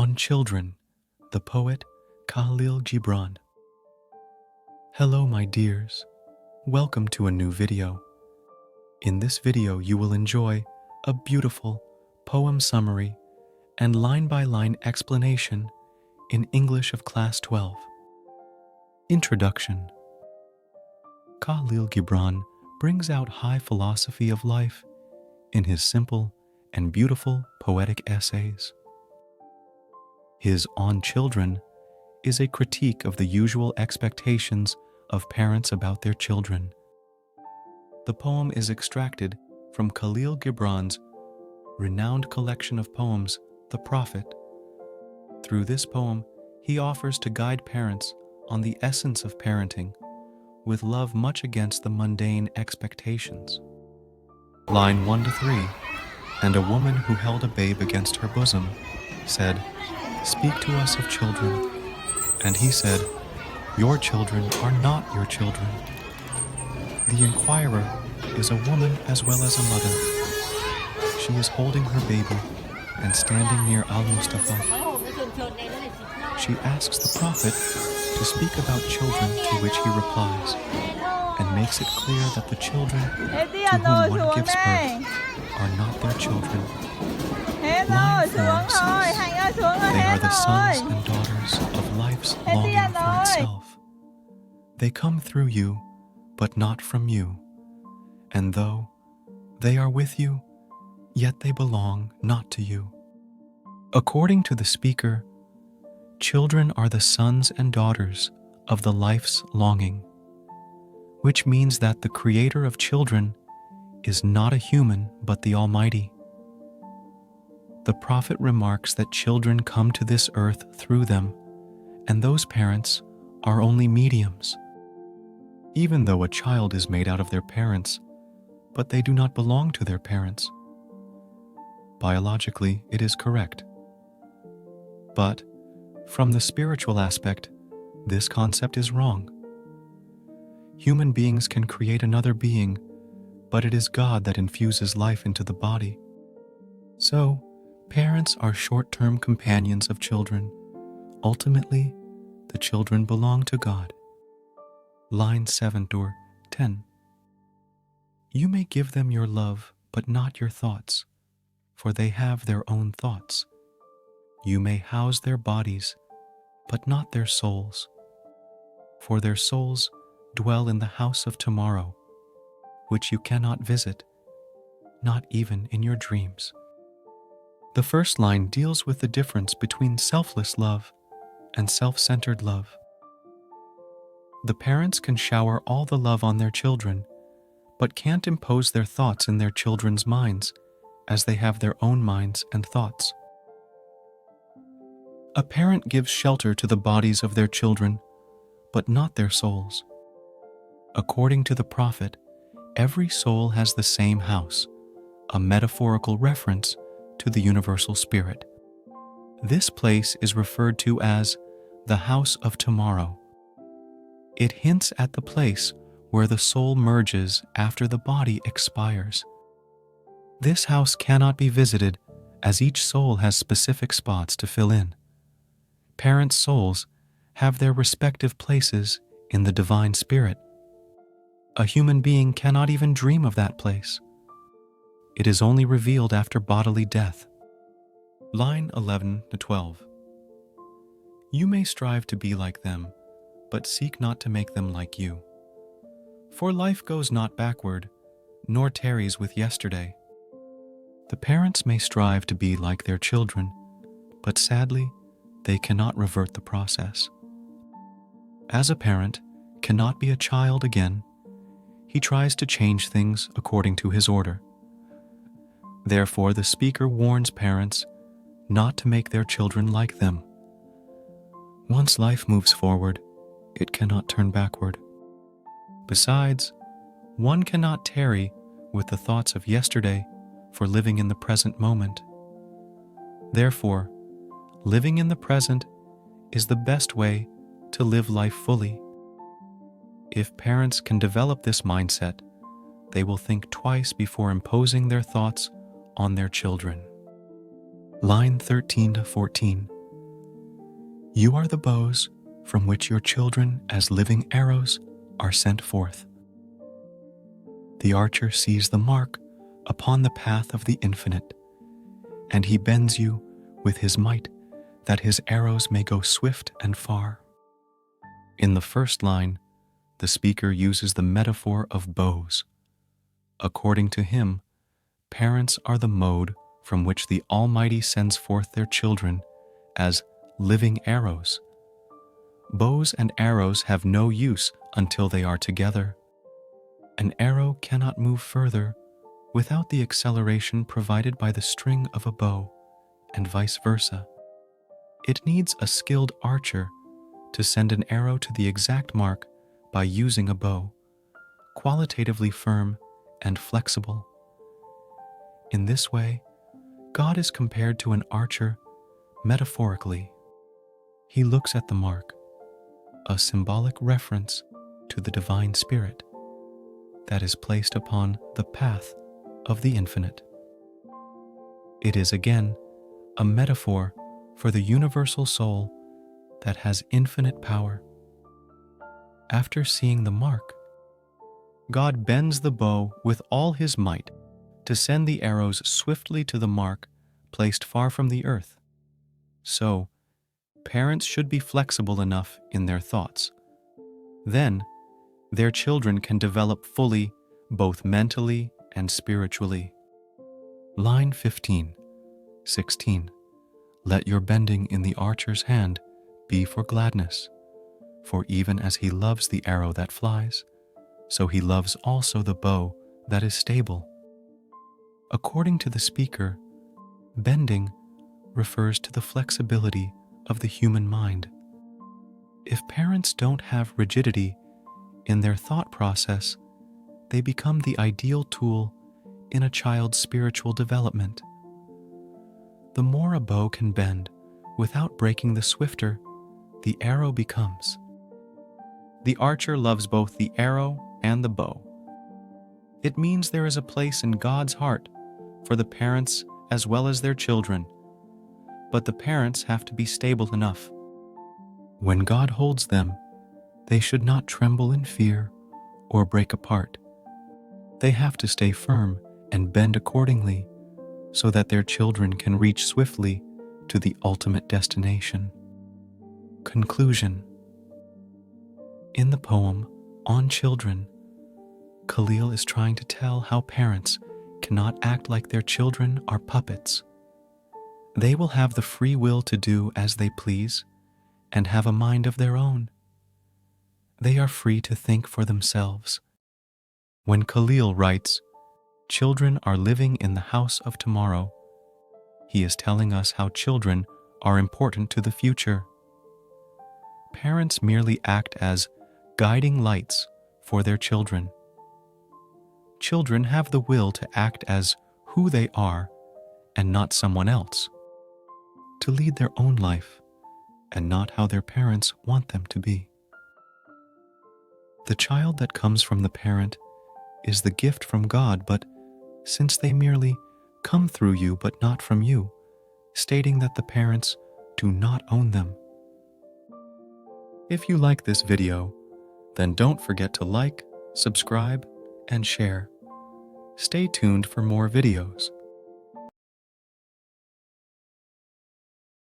On Children, the poet KHALIL Gibran. Hello my dears, welcome to a new video. In this video you will enjoy a beautiful poem summary and line-by-line explanation in English of Class 12. Introduction. KHALIL Gibran brings out high philosophy of life in his simple and beautiful poetic essays. His On Children is a critique of the usual expectations of parents about their children. The poem is extracted from KHALIL Gibran's renowned collection of poems, The Prophet. Through this poem, he offers to guide parents on the essence of parenting, with love much against the mundane expectations. Line 1 to 3. And a woman who held a babe against her bosom said, "Speak to us of children." And he said, "Your children are not your children." The inquirer is a woman as well as a mother. She is holding her baby and standing near Al-Mustafa. She asks the Prophet to speak about children, to which he replies, and makes it clear that the children to whom one gives birth are not their children. Line 4 says, they are the sons and daughters of life's longing for itself. They come through you, but not from you. And though they are with you, yet they belong not to you. According to the speaker, children are the sons and daughters of the life's longing, which means that the creator of children is not a human but the Almighty. The Prophet remarks that children come to this earth through them, and those parents are only mediums. Even though a child is made out of their parents, but they do not belong to their parents. Biologically, it is correct. But from the spiritual aspect, this concept is wrong. Human beings can create another being, but it is God that infuses life into the body. So, parents are short-term companions of children. Ultimately, the children belong to God. Line 7 or 10. You may give them your love, but not your thoughts, for they have their own thoughts. You may house their bodies, but not their souls, for their souls dwell in the house of tomorrow, which you cannot visit, not even in your dreams. The first line deals with the difference between selfless love and self-centered love. The parents can shower all the love on their children, but can't impose their thoughts in their children's minds, as they have their own minds and thoughts. A parent gives shelter to the bodies of their children, but not their souls. According to the Prophet, every soul has the same house, a metaphorical reference to the universal spirit. This place is referred to as the house of tomorrow. It hints at the place where the soul merges after the body expires. This house cannot be visited, as each soul has specific spots to fill in. Parents' souls have their respective places in the divine spirit. A human being cannot even dream of that place. It is only revealed after bodily death. Line 11 to 12. You may strive to be like them, but seek not to make them like you. For life goes not backward, nor tarries with yesterday. The parents may strive to be like their children, but sadly, they cannot revert the process. As a parent cannot be a child again, he tries to change things according to his order. Therefore, the speaker warns parents not to make their children like them. Once life moves forward, it cannot turn backward. Besides, one cannot tarry with the thoughts of yesterday for living in the present moment. Therefore, living in the present is the best way to live life fully. If parents can develop this mindset, they will think twice before imposing their thoughts on their children. Line 13 to 14. You are the bows from which your children as living arrows are sent forth. The archer sees the mark upon the path of the infinite, and he bends you with his might that his arrows may go swift and far. In the first line, the speaker uses the metaphor of bows. According to him, parents are the mode from which the Almighty sends forth their children as living arrows. Bows and arrows have no use until they are together. An arrow cannot move further without the acceleration provided by the string of a bow, and vice versa. It needs a skilled archer to send an arrow to the exact mark by using a bow, qualitatively firm and flexible. In this way, God is compared to an archer metaphorically. He looks at the mark, a symbolic reference to the divine spirit that is placed upon the path of the infinite. It is again a metaphor for the universal soul that has infinite power. After seeing the mark, God bends the bow with all his might to send the arrows swiftly to the mark placed far from the earth. So, parents should be flexible enough in their thoughts. Then, their children can develop fully, both mentally and spiritually. Line 15, 16. Let your bending in the archer's hand be for gladness, for even as he loves the arrow that flies, so he loves also the bow that is stable. According to the speaker, bending refers to the flexibility of the human mind. If parents don't have rigidity in their thought process, they become the ideal tool in a child's spiritual development. The more a bow can bend without breaking, the swifter the arrow becomes. The archer loves both the arrow and the bow. It means there is a place in God's heart for the parents as well as their children, but the parents have to be stable enough. When God holds them, they should not tremble in fear or break apart. They have to stay firm and bend accordingly so that their children can reach swiftly to the ultimate destination. Conclusion. In the poem On Children, KHALIL is trying to tell how parents cannot act like their children are puppets. They will have the free will to do as they please and have a mind of their own. They are free to think for themselves. When KHALIL writes, "Children are living in the house of tomorrow," he is telling us how children are important to the future. Parents merely act as guiding lights for their children. Children have the will to act as who they are and not someone else, to lead their own life and not how their parents want them to be. The child that comes from the parent is the gift from God, but since they merely come through you but not from you, stating that the parents do not own them. If you like this video, then don't forget to like, subscribe, and share. Stay tuned for more videos.